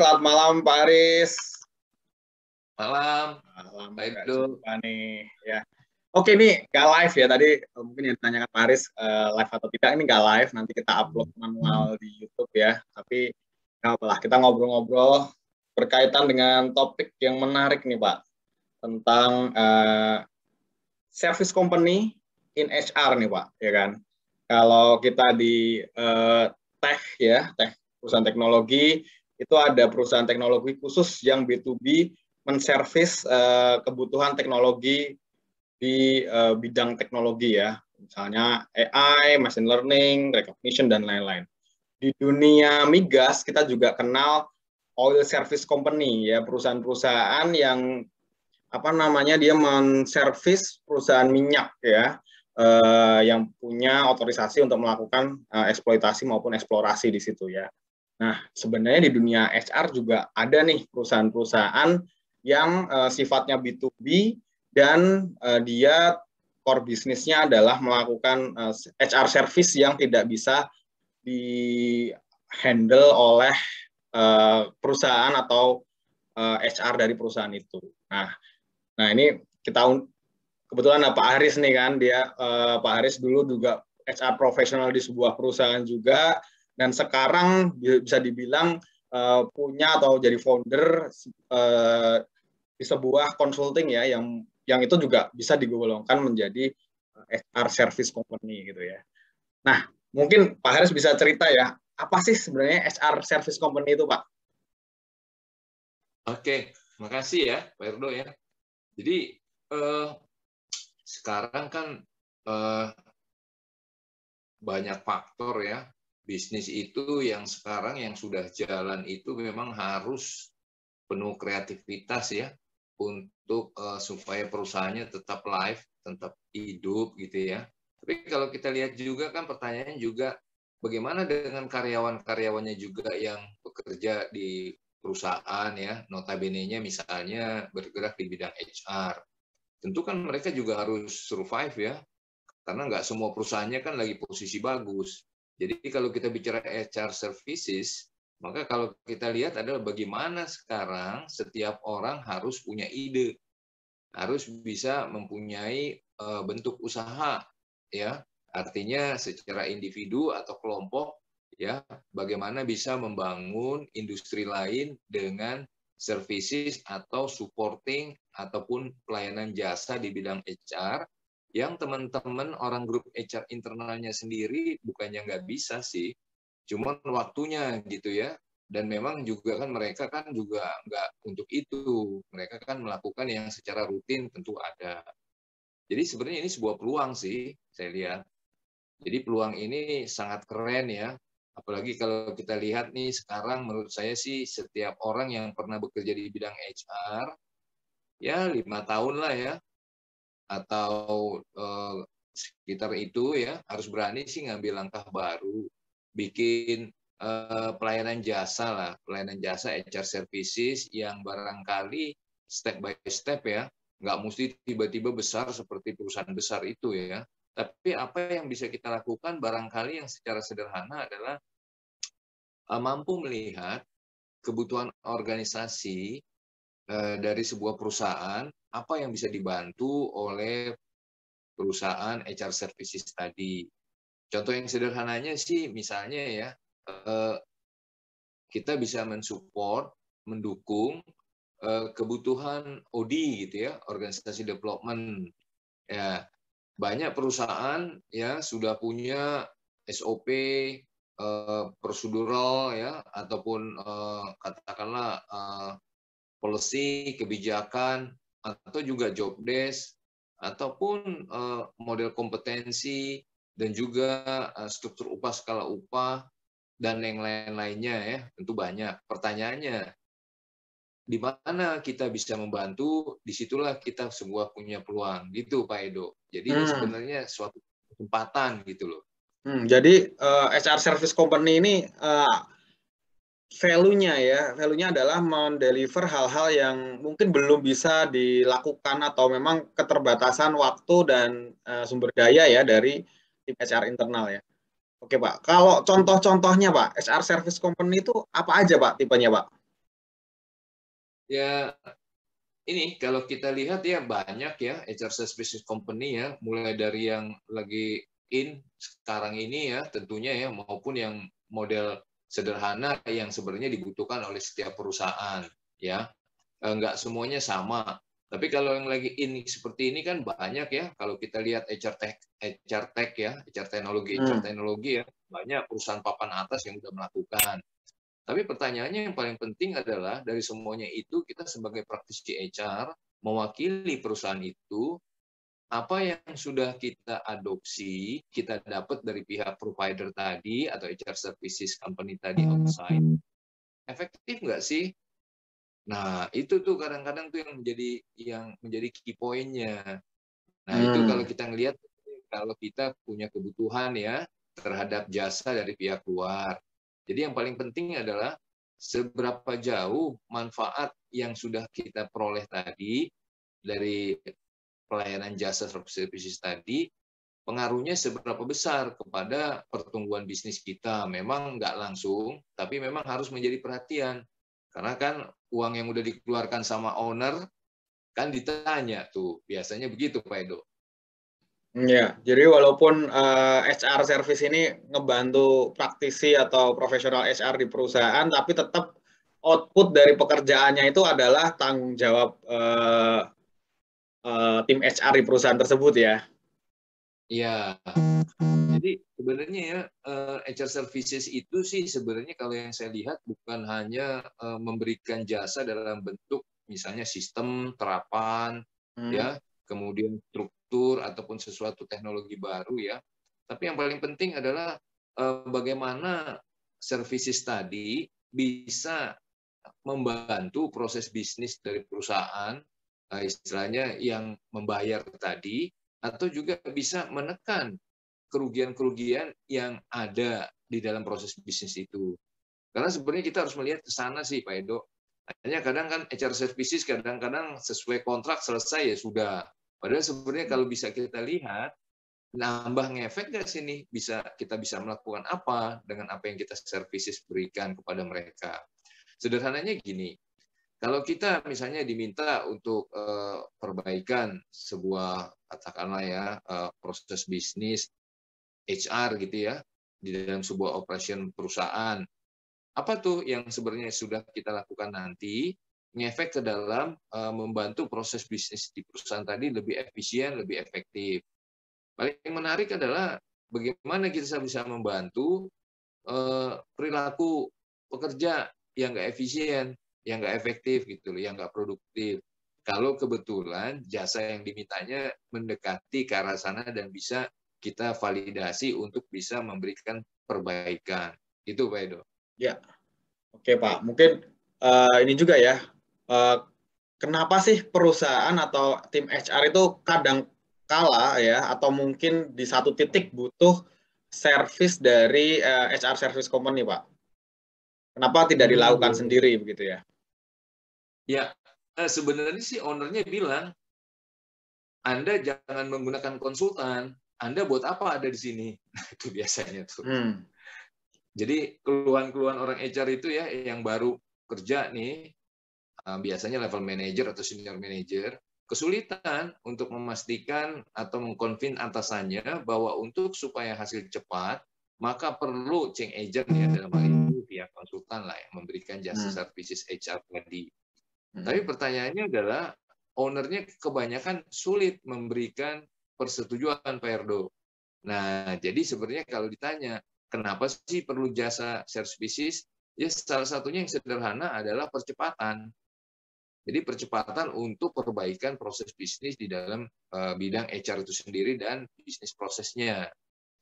Selamat malam Pak Aris. Malam, Malam Pak Kak Ibnu. Jumpa nih ya. Oke nih nggak live ya tadi mungkin yang ditanyakan Pak Aris live atau tidak ini nggak live nanti kita upload manual di YouTube ya. Tapi nggak apa-lah kita ngobrol-ngobrol berkaitan dengan topik yang menarik nih Pak tentang service company in HR nih Pak ya kan. Kalau kita di tech ya tech perusahaan teknologi itu ada perusahaan teknologi khusus yang B2B menservis kebutuhan teknologi di bidang teknologi ya, misalnya AI, machine learning, recognition dan lain-lain. Di dunia migas kita juga kenal oil service company ya, perusahaan-perusahaan yang apa namanya dia menservis perusahaan minyak ya, yang punya otorisasi untuk melakukan eksploitasi maupun eksplorasi di situ ya. Nah, sebenarnya di dunia HR juga ada nih perusahaan-perusahaan yang sifatnya B2B dan dia core bisnisnya adalah melakukan HR service yang tidak bisa di-handle oleh perusahaan atau HR dari perusahaan itu. Nah ini kita kebetulan Pak Haris nih kan, dia Pak Haris dulu juga HR profesional di sebuah perusahaan juga, dan sekarang bisa dibilang punya atau jadi founder di sebuah consulting ya, yang itu juga bisa digolongkan menjadi HR service company gitu ya. Nah, mungkin Pak Haris bisa cerita ya, apa sih sebenarnya HR service company itu Pak? Oke, makasih ya Pak Erdo ya. Jadi sekarang kan banyak faktor ya. Bisnis itu yang sekarang yang sudah jalan itu memang harus penuh kreativitas ya untuk supaya perusahaannya tetap live, tetap hidup gitu ya. Tapi kalau kita lihat juga kan pertanyaannya juga bagaimana dengan karyawan-karyawannya juga yang bekerja di perusahaan ya, notabene-nya misalnya bergerak di bidang HR. Tentu kan mereka juga harus survive ya, karena nggak semua perusahaannya kan lagi posisi bagus. Jadi kalau kita bicara HR services, maka kalau kita lihat adalah bagaimana sekarang setiap orang harus punya ide, harus bisa mempunyai bentuk usaha, ya. Artinya secara individu atau kelompok, ya, bagaimana bisa membangun industri lain dengan services atau supporting ataupun pelayanan jasa di bidang HR yang teman-teman orang grup HR internalnya sendiri bukannya nggak bisa sih, cuman waktunya gitu ya. Dan memang juga kan mereka kan juga nggak untuk itu. Mereka kan melakukan yang secara rutin tentu ada. Jadi sebenarnya ini sebuah peluang sih, saya lihat. Jadi peluang ini sangat keren ya. Apalagi kalau kita lihat nih sekarang menurut saya sih setiap orang yang pernah bekerja di bidang HR, ya 5 tahun lah ya, atau sekitar itu ya, harus berani sih ngambil langkah baru, bikin pelayanan jasa lah, pelayanan jasa HR services yang barangkali step by step ya, nggak mesti tiba-tiba besar seperti perusahaan besar itu ya. Tapi apa yang bisa kita lakukan barangkali yang secara sederhana adalah mampu melihat kebutuhan organisasi dari sebuah perusahaan, apa yang bisa dibantu oleh perusahaan HR services tadi. Contoh yang sederhananya sih misalnya ya, kita bisa mensupport, mendukung kebutuhan OD gitu ya, organisasi development. Ya, banyak perusahaan ya sudah punya SOP prosedural ya ataupun katakanlah policy, kebijakan atau juga job desk ataupun model kompetensi dan juga struktur upah skala upah dan yang lain-lainnya ya, tentu banyak. Pertanyaannya, di mana kita bisa membantu, disitulah kita sebuah punya peluang gitu Pak Edo. Jadi ini sebenarnya suatu kesempatan gitu loh. Jadi HR service company ini value-nya adalah mendeliver hal-hal yang mungkin belum bisa dilakukan atau memang keterbatasan waktu dan sumber daya ya dari tim HR internal ya. Oke Pak, kalau contoh-contohnya Pak, HR service company itu apa aja Pak tipenya Pak? Ya, ini kalau kita lihat ya banyak ya HR services company ya, mulai dari yang lagi sekarang ini ya tentunya ya, maupun yang model sederhana yang sebenarnya dibutuhkan oleh setiap perusahaan ya. Nggak semuanya sama. Tapi kalau yang lagi seperti ini kan banyak ya. Kalau kita lihat HR tech ya, HR teknologi ya, banyak perusahaan papan atas yang sudah melakukan. Tapi pertanyaannya yang paling penting adalah dari semuanya itu kita sebagai praktisi HR mewakili perusahaan itu, apa yang sudah kita adopsi, kita dapat dari pihak provider tadi atau HR services company tadi outside, efektif nggak sih? Nah, itu tuh kadang-kadang tuh yang menjadi key point-nya. Nah, itu kalau kita ngelihat, kalau kita punya kebutuhan ya terhadap jasa dari pihak luar. Jadi yang paling penting adalah seberapa jauh manfaat yang sudah kita peroleh tadi dari pelayanan jasa services tadi, pengaruhnya seberapa besar kepada pertumbuhan bisnis kita. Memang nggak langsung, tapi memang harus menjadi perhatian. Karena kan uang yang udah dikeluarkan sama owner, kan ditanya tuh. Biasanya begitu, Pak Edo. Ya, jadi walaupun HR service ini ngebantu praktisi atau profesional HR di perusahaan, tapi tetap output dari pekerjaannya itu adalah tanggung jawab tim HR di perusahaan tersebut ya. Iya. Jadi sebenarnya ya HR services itu sih sebenarnya kalau yang saya lihat bukan hanya memberikan jasa dalam bentuk misalnya sistem terapan ya, kemudian struktur ataupun sesuatu teknologi baru ya. Tapi yang paling penting adalah bagaimana services tadi bisa membantu proses bisnis dari perusahaan, istilahnya yang membayar tadi, atau juga bisa menekan kerugian-kerugian yang ada di dalam proses bisnis itu. Karena sebenarnya kita harus melihat ke sana sih, Pak Edo. Hanya kadang kan HR services kadang-kadang sesuai kontrak selesai ya sudah. Padahal sebenarnya kalau bisa kita lihat, nambah ngefek nggak sini? Kita bisa melakukan apa dengan apa yang kita services berikan kepada mereka. Sederhananya gini, kalau kita misalnya diminta untuk perbaikan sebuah katakanlah ya proses bisnis HR gitu ya di dalam sebuah operation perusahaan, apa tuh yang sebenarnya sudah kita lakukan nanti ngefek ke dalam membantu proses bisnis di perusahaan tadi lebih efisien, lebih efektif. Paling menarik adalah bagaimana kita bisa membantu perilaku pekerja yang nggak efisien, yang nggak efektif gitu loh, yang nggak produktif. Kalau kebetulan jasa yang dimintanya mendekati ke arah sana dan bisa kita validasi untuk bisa memberikan perbaikan. Itu Pak Edo. Ya, oke Pak. Mungkin ini juga ya, kenapa sih perusahaan atau tim HR itu kadang kala ya, atau mungkin di satu titik butuh service dari HR service company, Pak? Kenapa tidak dilakukan sendiri begitu ya? Ya, sebenarnya sih ownernya bilang, Anda jangan menggunakan konsultan, Anda buat apa ada di sini? Itu biasanya tuh. Jadi keluhan-keluhan orang HR itu ya yang baru kerja nih, biasanya level manager atau senior manager, kesulitan untuk memastikan atau mengkonvin atasannya bahwa untuk supaya hasil cepat, maka perlu change agent ya dalam hal ini pihak konsultan lah yang memberikan jasa services HR tadi. Tapi pertanyaannya adalah ownernya kebanyakan sulit memberikan persetujuan Pak Erdo. Nah, jadi sebenarnya kalau ditanya, kenapa sih perlu jasa services? Ya salah satunya yang sederhana adalah percepatan. Jadi percepatan untuk perbaikan proses bisnis di dalam bidang HR itu sendiri dan bisnis prosesnya.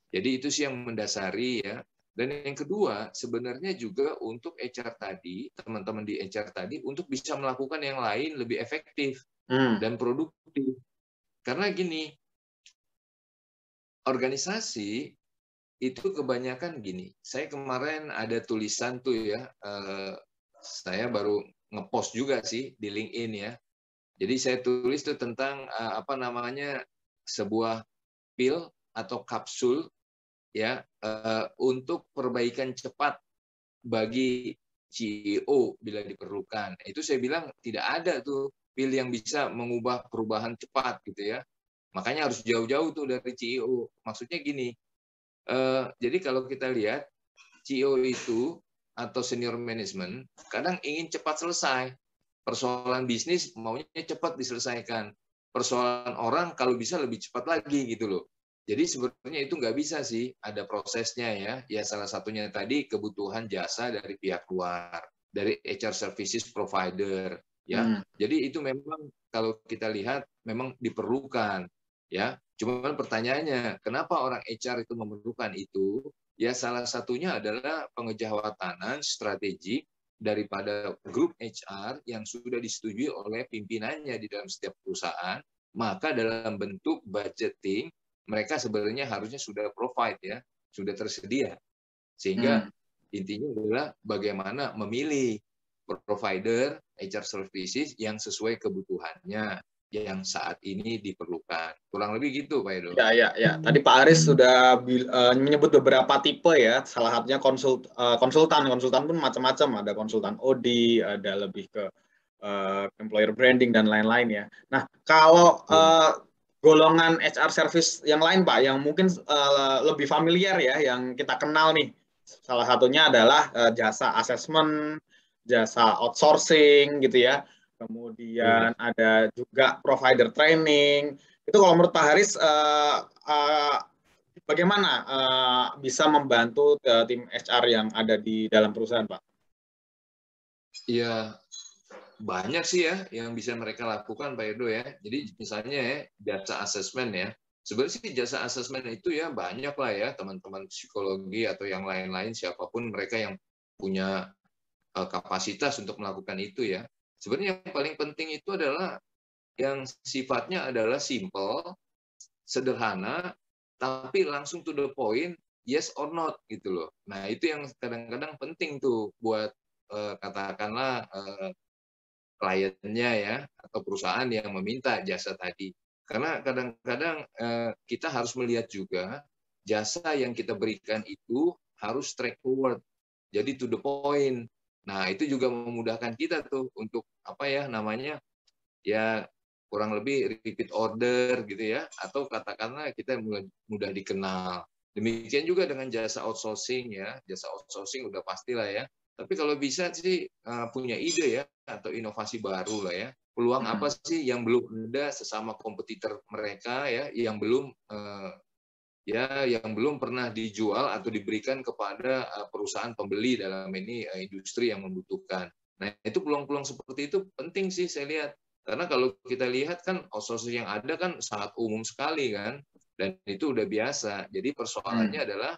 Jadi itu sih yang mendasari ya. Dan yang kedua, sebenarnya juga untuk HR tadi, teman-teman di HR tadi, untuk bisa melakukan yang lain lebih efektif dan produktif. Karena gini, organisasi itu kebanyakan gini. Saya kemarin ada tulisan tuh ya, saya baru ngepost juga sih di LinkedIn ya. Jadi saya tulis tuh tentang apa namanya sebuah pil atau kapsul ya untuk perbaikan cepat bagi CEO bila diperlukan. Itu saya bilang tidak ada tuh Phil yang bisa mengubah perubahan cepat gitu ya. Makanya harus jauh-jauh tuh dari CEO. Maksudnya gini, jadi kalau kita lihat CEO itu atau senior management kadang ingin cepat selesai. Persoalan bisnis maunya cepat diselesaikan. Persoalan orang kalau bisa lebih cepat lagi gitu loh. Jadi sebenarnya itu nggak bisa sih, ada prosesnya ya. Ya salah satunya tadi kebutuhan jasa dari pihak luar, dari HR services provider ya. Jadi itu memang kalau kita lihat memang diperlukan ya. Cuman pertanyaannya, kenapa orang HR itu memerlukan itu? Ya salah satunya adalah pengejawatanan strategi daripada grup HR yang sudah disetujui oleh pimpinannya di dalam setiap perusahaan, maka dalam bentuk budgeting mereka sebenarnya harusnya sudah provide ya, sudah tersedia. Sehingga intinya adalah bagaimana memilih provider HR services yang sesuai kebutuhannya yang saat ini diperlukan. Kurang lebih gitu, Pak Edo. Ya. Tadi Pak Aris sudah menyebut beberapa tipe ya. Salah satunya konsultan. Konsultan pun macam-macam. Ada konsultan OD, ada lebih ke employer branding dan lain-lain ya. Nah, kalau golongan HR service yang lain, Pak, yang mungkin lebih familiar ya, yang kita kenal nih. Salah satunya adalah jasa assessment, jasa outsourcing gitu ya. Kemudian ada juga provider training. Itu kalau menurut Pak Haris bagaimana bisa membantu tim HR yang ada di dalam perusahaan, Pak? Iya, banyak sih ya yang bisa mereka lakukan, Pak Edo ya. Jadi misalnya ya, jasa asesmen ya. Sebenarnya sih jasa asesmen itu ya banyak lah ya, teman-teman psikologi atau yang lain-lain, siapapun mereka yang punya kapasitas untuk melakukan itu ya. Sebenarnya yang paling penting itu adalah yang sifatnya adalah simple, sederhana, tapi langsung to the point, yes or not gitu loh. Nah itu yang kadang-kadang penting tuh buat katakanlah kliennya ya atau perusahaan yang meminta jasa tadi. Karena kadang-kadang kita harus melihat juga jasa yang kita berikan itu harus straightforward, jadi to the point. Nah itu juga memudahkan kita tuh untuk apa ya namanya ya kurang lebih repeat order gitu ya, atau katakanlah kita mudah dikenal. Demikian juga dengan jasa outsourcing ya, jasa outsourcing udah pastilah ya. Tapi kalau bisa sih punya ide ya atau inovasi baru lah ya. Peluang apa sih yang belum ada sesama kompetitor mereka ya, yang belum yang belum pernah dijual atau diberikan kepada perusahaan pembeli dalam ini industri yang membutuhkan. Nah itu peluang-peluang seperti itu penting sih saya lihat. Karena kalau kita lihat kan outsourcing yang ada kan sangat umum sekali kan, dan itu udah biasa. Jadi persoalannya adalah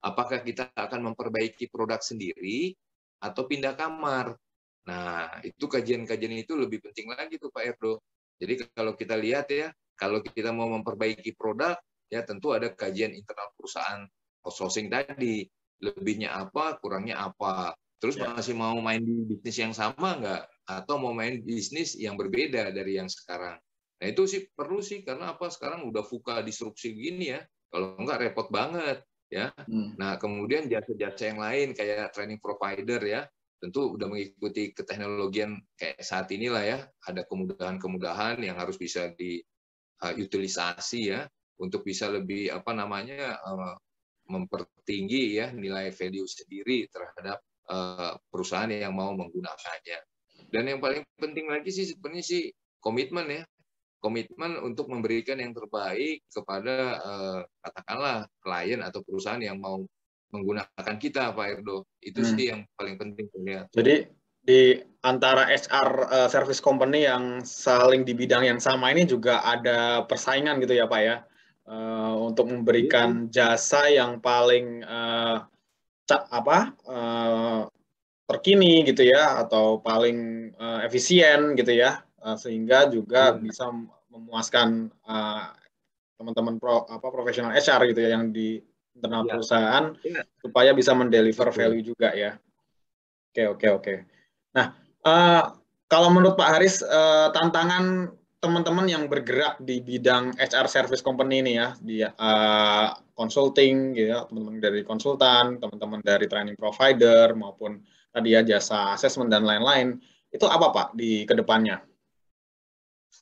apakah kita akan memperbaiki produk sendiri atau pindah kamar. Nah, itu kajian-kajian itu lebih penting lagi tuh Pak Erdo. Jadi kalau kita lihat ya, kalau kita mau memperbaiki produk, ya tentu ada kajian internal perusahaan outsourcing tadi. Lebihnya apa, kurangnya apa. Terus masih mau main di bisnis yang sama nggak? Atau mau main bisnis yang berbeda dari yang sekarang. Nah itu sih perlu sih, karena apa sekarang udah VUCA disrupsi gini ya. Kalau nggak repot banget ya. Nah kemudian jasa-jasa yang lain kayak training provider ya, tentu udah mengikuti keteknologian kayak saat inilah ya. Ada kemudahan-kemudahan yang harus bisa diutilisasi ya untuk bisa lebih apa namanya mempertinggi ya nilai value sendiri terhadap perusahaan yang mau menggunakannya. Dan yang paling penting lagi sih sebenarnya sih komitmen ya. Komitmen untuk memberikan yang terbaik kepada katakanlah klien atau perusahaan yang mau menggunakan kita, Pak Erdo. Itu sih yang paling penting terlihat. Jadi di antara HR service company yang saling di bidang yang sama ini juga ada persaingan gitu ya Pak ya, untuk memberikan jasa yang paling terkini gitu ya, atau paling efisien gitu ya, sehingga juga bisa memuaskan teman-teman profesional HR gitu ya yang di internal perusahaan, supaya bisa mendeliver value juga ya. Oke. Nah, kalau menurut Pak Haris, tantangan teman-teman yang bergerak di bidang HR service company ini ya, di consulting, gitu ya, teman-teman dari konsultan, teman-teman dari training provider maupun tadi ya jasa asesmen dan lain-lain. Itu apa Pak di kedepannya?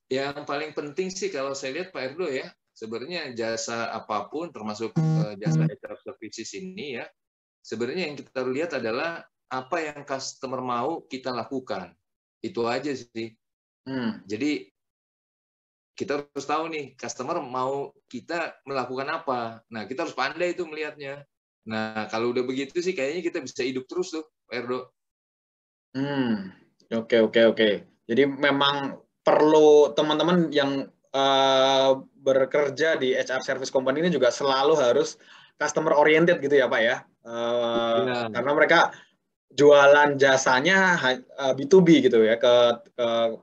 Yang paling penting sih kalau saya lihat Pak Erdo ya, sebenarnya jasa apapun termasuk jasa HR services ini ya, sebenarnya yang kita lihat adalah apa yang customer mau kita lakukan. Itu aja sih. Jadi kita harus tahu nih customer mau kita melakukan apa. Nah, kita harus pandai itu melihatnya. Nah, kalau udah begitu sih kayaknya kita bisa hidup terus tuh, Pak Erdo. Oke, oke, oke. Jadi memang perlu teman-teman yang bekerja di HR service company ini juga selalu harus customer oriented gitu ya Pak ya. Ya. Karena mereka jualan jasanya B2B gitu ya ke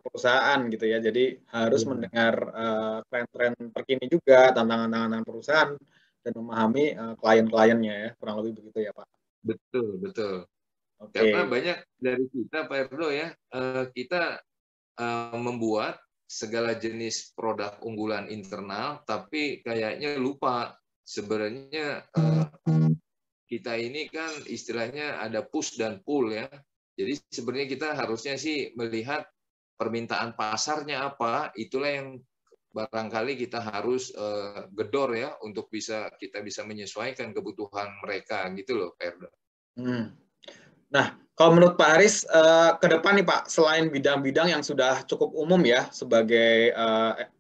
perusahaan gitu ya. Jadi harus mendengar tren-tren terkini juga, tantangan-tantangan perusahaan dan memahami klien-kliennya ya. Kurang lebih begitu ya Pak. Betul, betul. Karena Oke. banyak dari kita, Pak Erdo ya, kita membuat segala jenis produk unggulan internal, tapi kayaknya lupa sebenarnya kita ini kan istilahnya ada push dan pull ya. Jadi sebenarnya kita harusnya sih melihat permintaan pasarnya apa, itulah yang barangkali kita harus gedor ya untuk kita bisa menyesuaikan kebutuhan mereka gitu loh, Pak Erdo. Nah, kalau menurut Pak Haris, ke depan nih Pak, selain bidang-bidang yang sudah cukup umum ya sebagai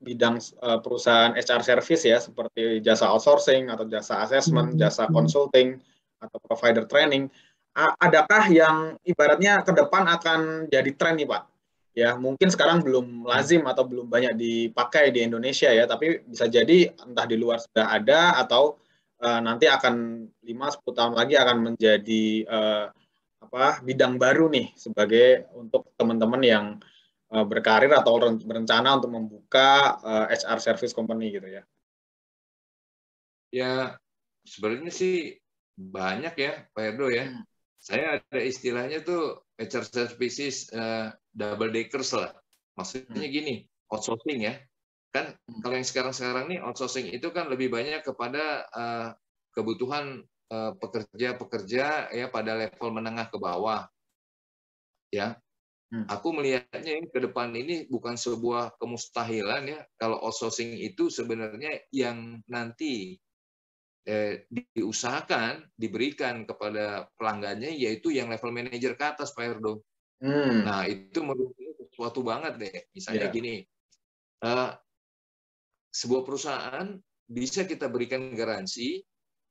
bidang perusahaan HR service ya, seperti jasa outsourcing atau jasa assessment, jasa consulting, atau provider training, adakah yang ibaratnya ke depan akan jadi tren nih Pak? Ya, mungkin sekarang belum lazim atau belum banyak dipakai di Indonesia ya, tapi bisa jadi entah di luar sudah ada atau nanti akan 5-10 tahun lagi akan menjadi bidang baru nih sebagai untuk teman-teman yang berkarir atau berencana untuk membuka HR service company gitu ya. Ya, sebenarnya sih banyak ya, Pak Erdo ya. Saya ada istilahnya tuh HR services double deckers lah. Maksudnya gini, outsourcing ya. Kan kalau yang sekarang-sekarang nih outsourcing itu kan lebih banyak kepada kebutuhan pekerja-pekerja ya pada level menengah ke bawah. Ya, aku melihatnya ke depan ini bukan sebuah kemustahilan ya. Kalau outsourcing itu sebenarnya yang nanti diusahakan diberikan kepada pelanggannya yaitu yang level manajer ke atas, Pak Erdo. Nah, itu menurut saya sesuatu banget deh. Misalnya gini, sebuah perusahaan bisa kita berikan garansi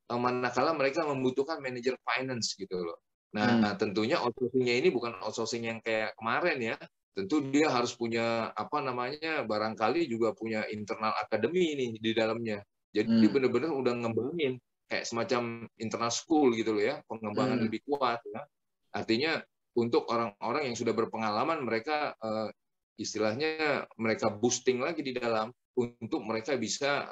manakala mereka membutuhkan manajer finance gitu loh. Nah, tentunya outsourcing-nya ini bukan outsourcing yang kayak kemarin ya. Tentu dia harus punya apa namanya, barangkali juga punya internal academy ini di dalamnya. Jadi benar-benar udah ngembangin kayak semacam internal school gitu loh ya, pengembangan lebih kuat ya. Artinya untuk orang-orang yang sudah berpengalaman mereka istilahnya mereka boosting lagi di dalam untuk mereka bisa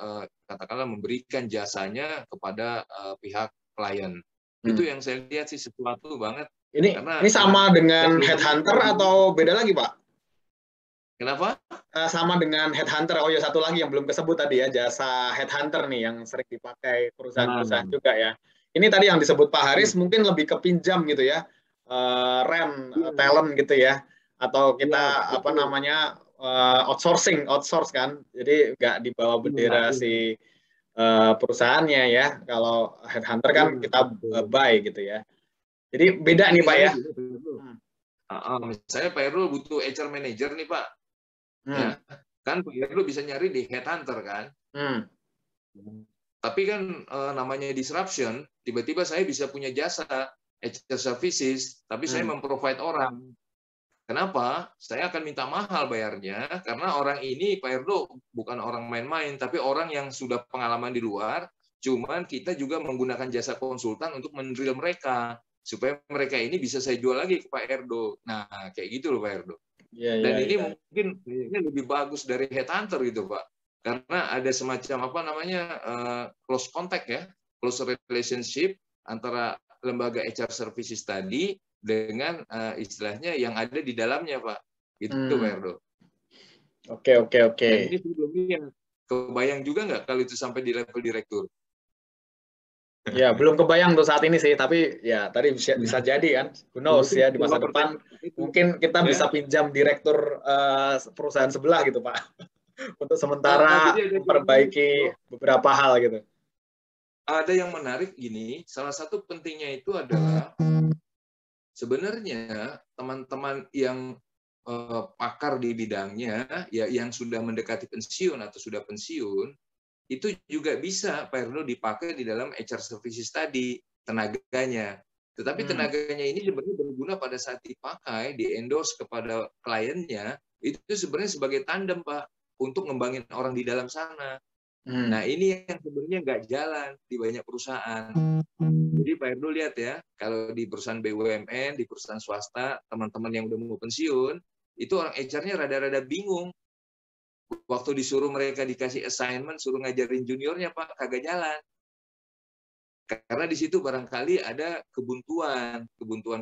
katakanlah memberikan jasanya kepada pihak klien. Itu yang saya lihat sih sesuatu banget. Ini sama dengan headhunter atau beda lagi Pak? Kenapa? Sama dengan headhunter. Oh ya, satu lagi yang belum kesebut tadi ya, jasa headhunter nih yang sering dipakai perusahaan-perusahaan juga ya. Ini tadi yang disebut Pak Haris mungkin lebih ke pinjam gitu ya, talent gitu ya, atau kita outsource kan, jadi nggak di bawah bendera si perusahaannya ya. Kalau headhunter kan kita buy gitu ya. Jadi beda nih Pak ya. Misalnya Pak Heru butuh HR manager nih Pak. Ya, kan Pak Heru bisa nyari di headhunter kan. Tapi kan namanya disruption, tiba-tiba saya bisa punya jasa HR services, tapi saya memprovide orang. Kenapa? Saya akan minta mahal bayarnya, karena orang ini, Pak Erdo, bukan orang main-main, tapi orang yang sudah pengalaman di luar, cuman kita juga menggunakan jasa konsultan untuk mendrill mereka, supaya mereka ini bisa saya jual lagi ke Pak Erdo. Nah, kayak gitu loh Pak Erdo. Dan ini mungkin ini lebih bagus dari headhunter gitu Pak. Karena ada semacam apa namanya close contact ya, close relationship antara lembaga HR services tadi dengan istilahnya yang ada di dalamnya Pak. Itu Pak Erdo. Oke. Dan ini sebelumnya kebayang juga nggak kalau itu sampai di level direktur? Ya, belum kebayang tuh saat ini sih, tapi ya tadi bisa jadi kan, who knows Mungkin ya di coba masa depan pertanyaannya itu, mungkin kita ya. bisa pinjam direktur perusahaan sebelah gitu Pak, untuk Jadi sementara ada yang menarik, memperbaiki bro. beberapa hal gitu. Ada yang menarik gini, salah satu pentingnya itu adalah sebenarnya teman-teman yang pakar di bidangnya, ya yang sudah mendekati pensiun atau sudah pensiun, itu juga bisa Pak Erno dipakai di dalam HR services tadi, tenaganya. Tetapi Hmm. tenaganya ini sebenarnya berguna pada saat dipakai, di-endorse kepada kliennya, itu sebenarnya sebagai tandem, Pak, untuk ngembangin orang di dalam sana. Nah, Hmm. ini yang sebenarnya nggak jalan di banyak perusahaan. Jadi Pak Erno lihat ya, kalau di perusahaan BUMN, di perusahaan swasta, teman-teman yang udah mau pensiun, itu orang HR-nya rada-rada bingung. Waktu disuruh mereka dikasih assignment, suruh ngajarin juniornya, Pak, kagak jalan. Karena di situ barangkali ada kebuntuan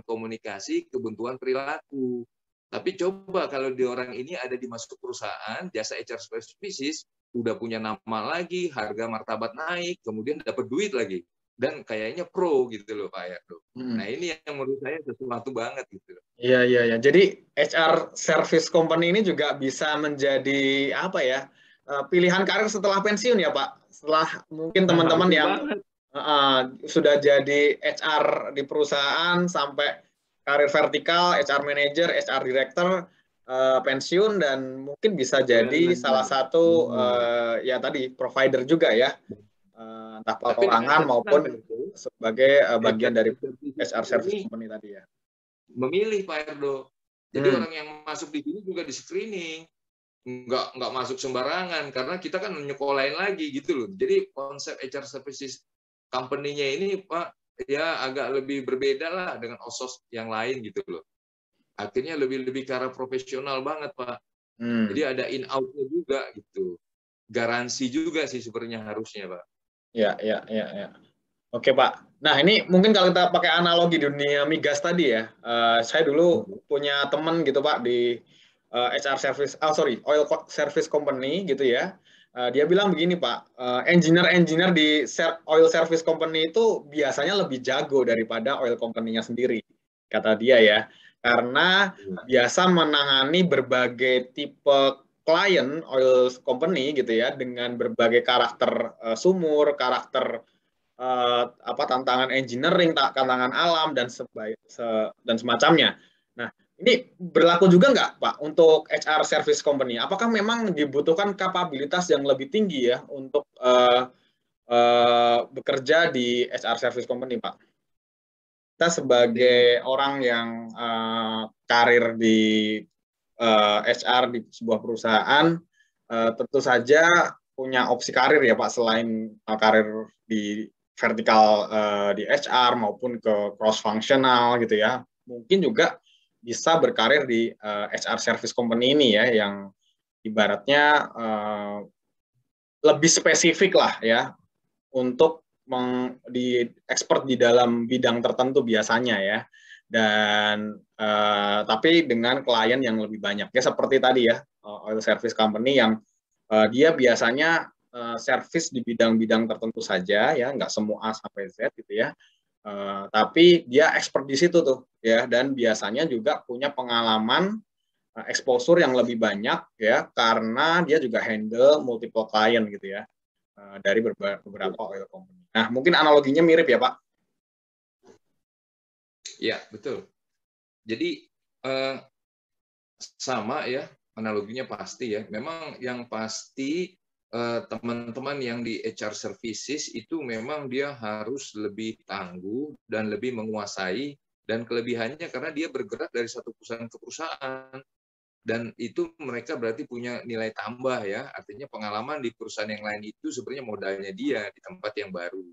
komunikasi, kebuntuan perilaku. Tapi coba kalau di orang ini ada di masuk perusahaan, jasa HR services, udah punya nama lagi, harga martabat naik, kemudian dapat duit lagi. Dan kayaknya pro gitu loh Pak Yardo. Hmm. Nah ini yang menurut saya sesuatu banget gitu. Iya, iya, iya. Jadi HR service company ini juga bisa menjadi apa ya? Pilihan karir setelah pensiun ya, Pak. Setelah mungkin teman-teman Betul yang banget. sudah jadi HR di perusahaan sampai karir vertikal, HR manager, HR director, pensiun dan mungkin bisa jadi salah Benar. satu Hmm. ya tadi provider juga ya, entah Tapi dengan perorangan catatan maupun Pak Yardo, sebagai bagian HR dari services HR service ini company tadi ya. memilih Pak Erdo. Jadi Hmm. orang yang masuk di sini juga di screening, nggak masuk sembarangan karena kita kan nyekolahin lagi gitu loh. Jadi konsep HR services company-nya ini Pak ya agak lebih berbeda lah dengan OSOS yang lain gitu loh. Akhirnya lebih ke arah profesional banget Pak. Jadi Hmm. ada in out-nya juga gitu. Garansi juga sih sebenarnya harusnya Pak. Ya, ya, ya, ya. Oke, Pak. Nah, ini mungkin kalau kita pakai analogi dunia migas tadi ya. Saya dulu punya teman gitu, Pak, di HR service, oil service company gitu ya. Dia bilang begini, Pak, engineer-engineer di oil service company itu biasanya lebih jago daripada oil company-nya sendiri, kata dia ya. Karena biasa menangani berbagai tipe klien oil company gitu ya, dengan berbagai karakter sumur, karakter tantangan engineering, tantangan alam dan semacamnya. Nah, ini berlaku juga nggak Pak untuk HR service company? Apakah memang dibutuhkan kapabilitas yang lebih tinggi ya untuk bekerja di HR service company, Pak? Kita sebagai orang yang karir di HR di sebuah perusahaan tentu saja punya opsi karir ya Pak, selain karir di vertikal di HR maupun ke cross functional gitu ya. Mungkin juga bisa berkarir di HR service company ini ya, yang ibaratnya lebih spesifik lah ya untuk di expert di dalam bidang tertentu biasanya ya. Dan tapi dengan klien yang lebih banyak ya, seperti tadi ya, oil service company yang dia biasanya service di bidang-bidang tertentu saja ya, nggak semua A sampai Z gitu ya. Tapi dia expert di situ tuh ya, dan biasanya juga punya pengalaman exposure yang lebih banyak ya, karena dia juga handle multiple client gitu ya, dari beberapa oil company. Nah, mungkin analoginya mirip ya, Pak? Ya, betul. Jadi sama ya, analoginya pasti ya. Memang yang pasti teman-teman yang di HR services itu memang dia harus lebih tangguh dan lebih menguasai, dan kelebihannya karena dia bergerak dari satu perusahaan ke perusahaan, dan itu mereka berarti punya nilai tambah ya, artinya pengalaman di perusahaan yang lain itu sebenarnya modalnya dia di tempat yang baru.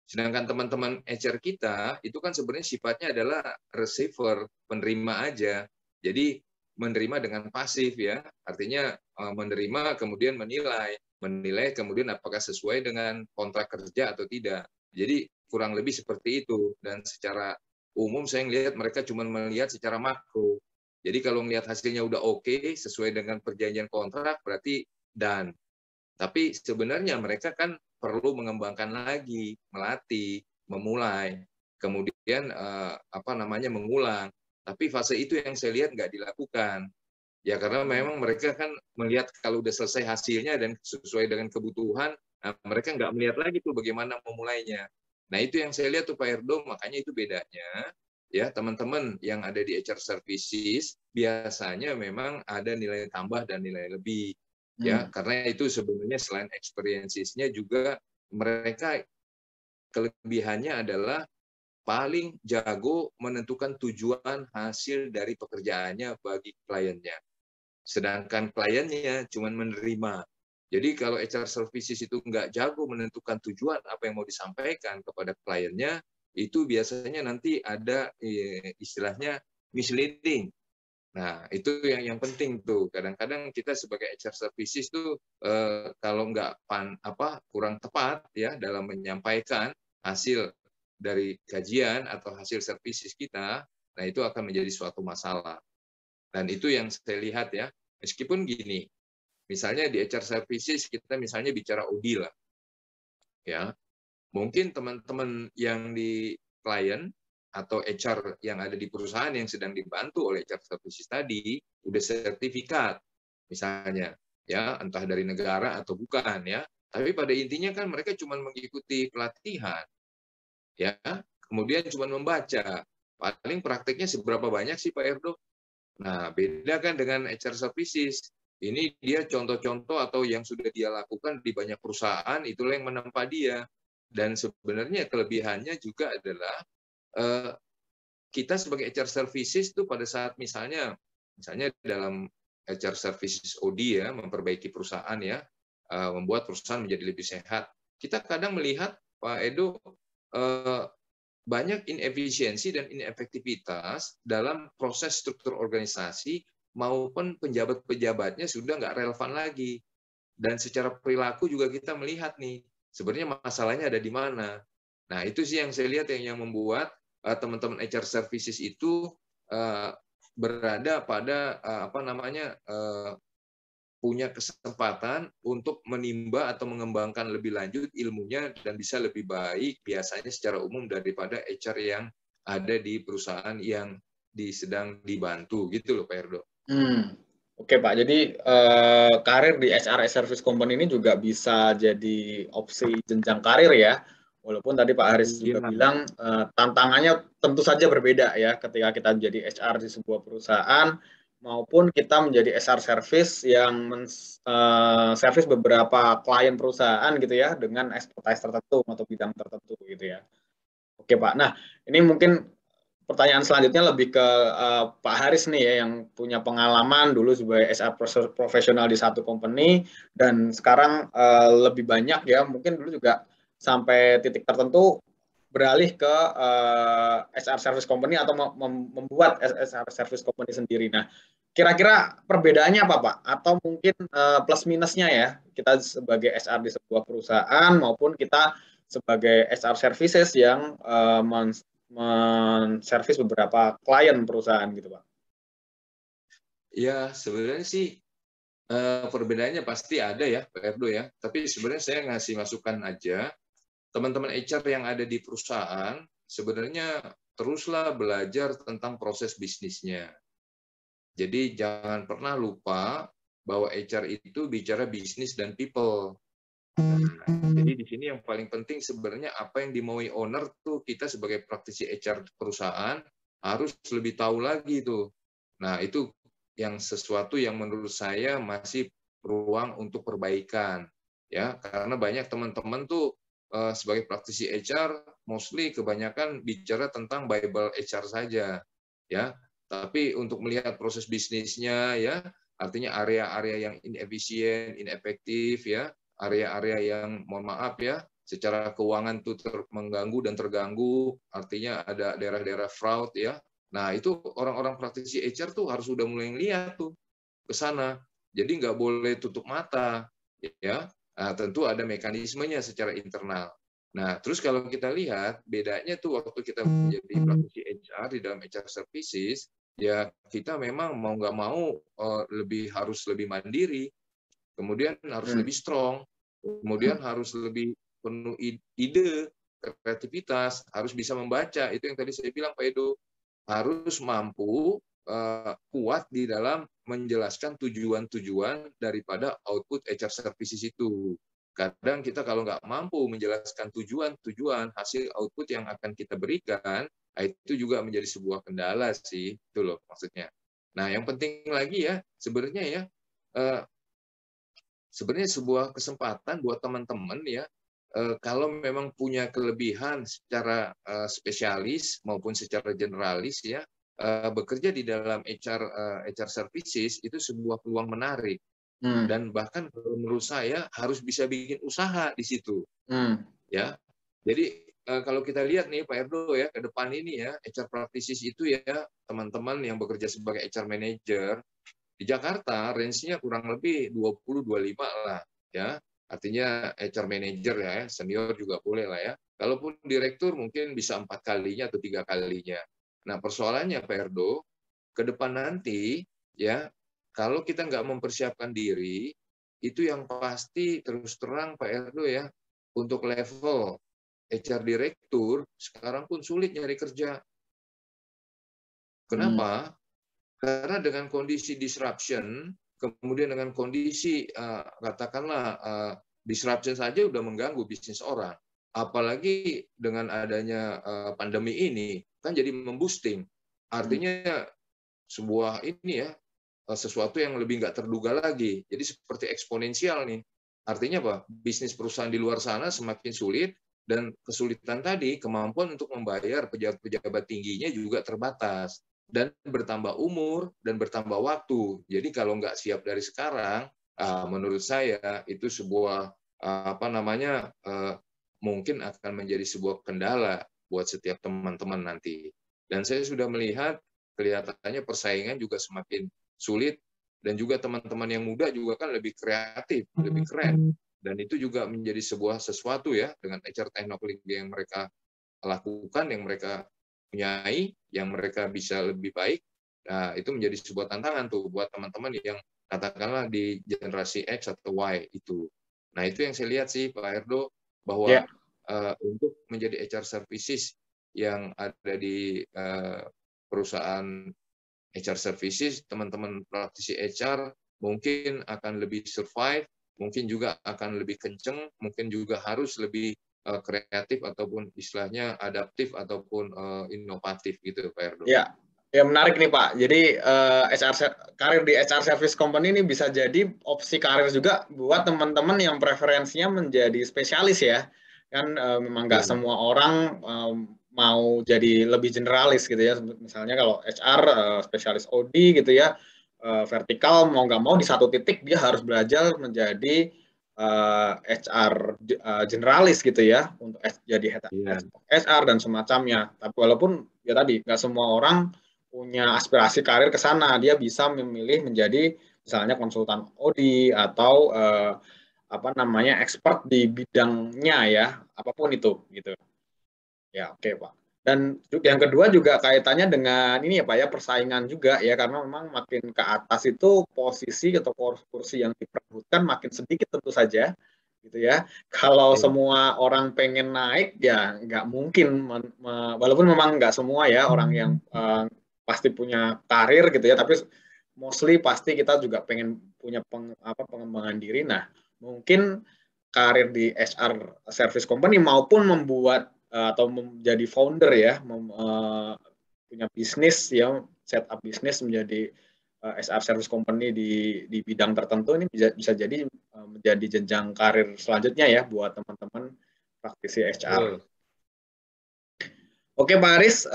Sedangkan teman-teman HR kita itu kan sebenarnya sifatnya adalah receiver, penerima aja. Jadi menerima dengan pasif ya, artinya menerima kemudian menilai kemudian apakah sesuai dengan kontrak kerja atau tidak. Jadi kurang lebih seperti itu, dan secara umum saya melihat mereka cuma melihat secara makro. Jadi kalau melihat hasilnya udah oke, sesuai dengan perjanjian kontrak berarti dan. Tapi sebenarnya mereka kan perlu mengembangkan lagi, melatih, memulai, kemudian mengulang. Tapi fase itu yang saya lihat nggak dilakukan. Ya karena memang mereka kan melihat kalau udah selesai hasilnya dan sesuai dengan kebutuhan, mereka nggak melihat lagi tuh bagaimana memulainya. Nah itu yang saya lihat tuh Pak Erdo, makanya itu bedanya. Ya teman-teman yang ada di HR Services biasanya memang ada nilai tambah dan nilai lebih. Ya karena itu sebenarnya selain experiences-nya juga mereka kelebihannya adalah paling jago menentukan tujuan hasil dari pekerjaannya bagi kliennya. Sedangkan kliennya cuma menerima. Jadi kalau HR services itu nggak jago menentukan tujuan apa yang mau disampaikan kepada kliennya, itu biasanya nanti ada istilahnya misleading. Nah, itu yang penting tuh. Kadang-kadang kita sebagai HR services tuh kalau nggak kurang tepat ya dalam menyampaikan hasil dari kajian atau hasil services kita, nah itu akan menjadi suatu masalah. Dan itu yang saya lihat ya, meskipun gini, misalnya di HR services kita misalnya bicara OD lah, ya mungkin teman-teman yang di klien atau HR yang ada di perusahaan yang sedang dibantu oleh HR services tadi udah sertifikat misalnya, ya entah dari negara atau bukan ya, tapi pada intinya kan mereka cuma mengikuti pelatihan, ya kemudian cuma membaca, paling prakteknya seberapa banyak sih Pak Erdo? Nah, beda kan dengan HR services. Ini dia contoh-contoh atau yang sudah dia lakukan di banyak perusahaan, itulah yang menempa dia. Dan sebenarnya kelebihannya juga adalah kita sebagai HR services itu pada saat misalnya dalam HR services OD ya, memperbaiki perusahaan ya, membuat perusahaan menjadi lebih sehat. Kita kadang melihat Pak Edo banyak inefisiensi dan inefektivitas dalam proses struktur organisasi maupun pejabat-pejabatnya sudah nggak relevan lagi. Dan secara perilaku juga kita melihat nih, sebenarnya masalahnya ada di mana. Nah, itu sih yang saya lihat yang membuat teman-teman HR services itu berada pada punya kesempatan untuk menimba atau mengembangkan lebih lanjut ilmunya dan bisa lebih baik biasanya secara umum daripada HR yang ada di perusahaan yang sedang dibantu gitu loh Pak Erdo. Oke Pak, jadi karir di HR Service Company ini juga bisa jadi opsi jenjang karir ya. Walaupun tadi Pak Haris juga bilang tantangannya tentu saja berbeda ya ketika kita menjadi HR di sebuah perusahaan maupun kita menjadi HR service yang service beberapa klien perusahaan gitu ya dengan expertise tertentu atau bidang tertentu gitu ya. Oke Pak, nah ini mungkin pertanyaan selanjutnya lebih ke Pak Haris nih ya yang punya pengalaman dulu sebagai HR profesional di satu company dan sekarang lebih banyak ya mungkin dulu juga sampai titik tertentu beralih ke HR service company atau membuat HR service company sendiri. Nah, kira-kira perbedaannya apa Pak? Atau mungkin plus minusnya ya kita sebagai HR di sebuah perusahaan maupun kita sebagai HR services yang menservis beberapa klien perusahaan gitu Pak. Ya, sebenarnya sih perbedaannya pasti ada ya Pak Erdo ya. Tapi sebenarnya saya ngasih masukan aja. Teman-teman HR yang ada di perusahaan sebenarnya teruslah belajar tentang proses bisnisnya. Jadi jangan pernah lupa bahwa HR itu bicara bisnis dan people. Jadi di sini yang paling penting sebenarnya apa yang dimaui owner tuh kita sebagai praktisi HR perusahaan harus lebih tahu lagi tuh. Nah, itu yang sesuatu yang menurut saya masih ruang untuk perbaikan. Ya, karena banyak teman-teman tuh sebagai praktisi HR mostly kebanyakan bicara tentang Bible HR saja. Ya, tapi untuk melihat proses bisnisnya ya, artinya area-area yang inefisien, inefektif ya, area-area yang mohon maaf ya, secara keuangan tuh mengganggu dan terganggu, artinya ada daerah-daerah fraud ya. Nah, itu orang-orang praktisi HR tuh harus sudah mulai lihat tuh ke sana. Jadi nggak boleh tutup mata ya. Nah, tentu ada mekanismenya secara internal. Nah, terus kalau kita lihat bedanya tuh waktu kita menjadi praktisi HR di dalam HR services, ya kita memang mau nggak mau harus lebih mandiri, kemudian harus lebih strong, kemudian harus lebih penuh ide, kreativitas, harus bisa membaca. Itu yang tadi saya bilang Pak Edo, harus mampu kuat di dalam menjelaskan tujuan-tujuan daripada output HR services itu. Kadang kita kalau nggak mampu menjelaskan tujuan-tujuan hasil output yang akan kita berikan, itu juga menjadi sebuah kendala sih, itu loh maksudnya. Nah, yang penting lagi ya, sebenarnya ya, sebenarnya sebuah kesempatan buat teman-teman ya, kalau memang punya kelebihan secara spesialis maupun secara generalis ya, bekerja di dalam HR services itu sebuah peluang menarik. Dan bahkan menurut saya harus bisa bikin usaha di situ. Ya. Jadi kalau kita lihat nih Pak Erdo ya, ke depan ini ya, HR practices itu ya, teman-teman yang bekerja sebagai HR manager di Jakarta range-nya kurang lebih 20-25 lah ya. Artinya HR manager ya, senior juga boleh lah ya. Kalaupun direktur mungkin bisa 4 kalinya atau 3 kalinya. Nah, persoalannya Pak Erdo, ke depan nanti ya, kalau kita nggak mempersiapkan diri, itu yang pasti terus terang Pak Erdo ya, untuk level HR direktur, sekarang pun sulit nyari kerja. Kenapa? Karena dengan kondisi disruption, kemudian dengan kondisi katakanlah disruption saja udah mengganggu bisnis orang. Apalagi dengan adanya pandemi ini, kan jadi memboosting. Artinya sebuah ini ya, sesuatu yang lebih nggak terduga lagi. Jadi seperti eksponensial nih. Artinya apa? Bisnis perusahaan di luar sana semakin sulit, dan kesulitan tadi, kemampuan untuk membayar pejabat-pejabat tingginya juga terbatas. Dan bertambah umur, dan bertambah waktu. Jadi kalau nggak siap dari sekarang, menurut saya itu sebuah mungkin akan menjadi sebuah kendala buat setiap teman-teman nanti. Dan saya sudah melihat kelihatannya persaingan juga semakin sulit, dan juga teman-teman yang muda juga kan lebih kreatif, lebih keren, dan itu juga menjadi sebuah sesuatu ya dengan HR teknologi yang mereka lakukan, yang mereka punyai, yang mereka bisa lebih baik. Nah, itu menjadi sebuah tantangan tuh buat teman-teman yang katakanlah di generasi X atau Y itu. Nah, itu yang saya lihat sih Pak Erdo, bahwa untuk menjadi HR services yang ada di perusahaan HR services, teman-teman praktisi HR mungkin akan lebih survive, mungkin juga akan lebih kenceng, mungkin juga harus lebih kreatif ataupun istilahnya adaptif ataupun inovatif gitu Pak Erdo. Ya, ya menarik nih Pak. Jadi karir di HR service company ini bisa jadi opsi karir juga buat teman-teman yang preferensinya menjadi spesialis ya. Kan memang nggak semua orang mau jadi lebih generalis gitu ya. Misalnya kalau HR spesialis OD gitu ya, vertikal mau nggak mau di satu titik dia harus belajar menjadi HR generalis gitu ya, untuk jadi head HR dan semacamnya. Tapi walaupun ya tadi nggak semua orang punya aspirasi karir ke sana, dia bisa memilih menjadi misalnya konsultan OD atau expert di bidangnya ya, apapun itu gitu. Ya, oke Pak. Dan yang kedua juga kaitannya dengan ini ya Pak ya, persaingan juga ya, karena memang makin ke atas itu posisi atau kursi yang diperebutkan makin sedikit tentu saja gitu ya. Kalau semua orang pengen naik ya nggak mungkin, walaupun memang nggak semua ya orang yang pasti punya karir gitu ya, tapi mostly pasti kita juga pengen punya pengembangan diri. Nah, mungkin karir di HR service company maupun membuat atau menjadi founder ya, punya bisnis ya, setup bisnis menjadi HR service company di bidang tertentu, ini bisa jadi menjadi jenjang karir selanjutnya ya buat teman-teman praktisi HR. Oke Pak Aris,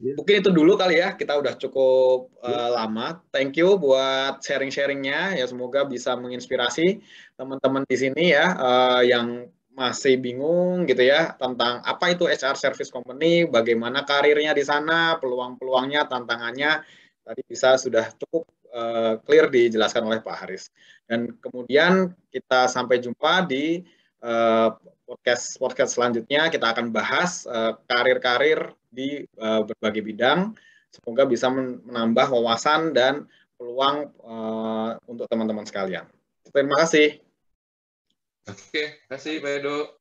mungkin itu dulu kali ya, kita udah cukup lama. Thank you buat sharing-sharingnya ya, semoga bisa menginspirasi teman-teman di sini ya yang masih bingung gitu ya tentang apa itu HR service company, bagaimana karirnya di sana, peluang-peluangnya, tantangannya. Tadi sudah cukup clear dijelaskan oleh Pak Haris. Dan kemudian kita sampai jumpa di podcast selanjutnya. Kita akan bahas karir-karir di berbagai bidang. Semoga bisa menambah wawasan dan peluang untuk teman-teman sekalian. Terima kasih. Oke, terima kasih Pak Edo.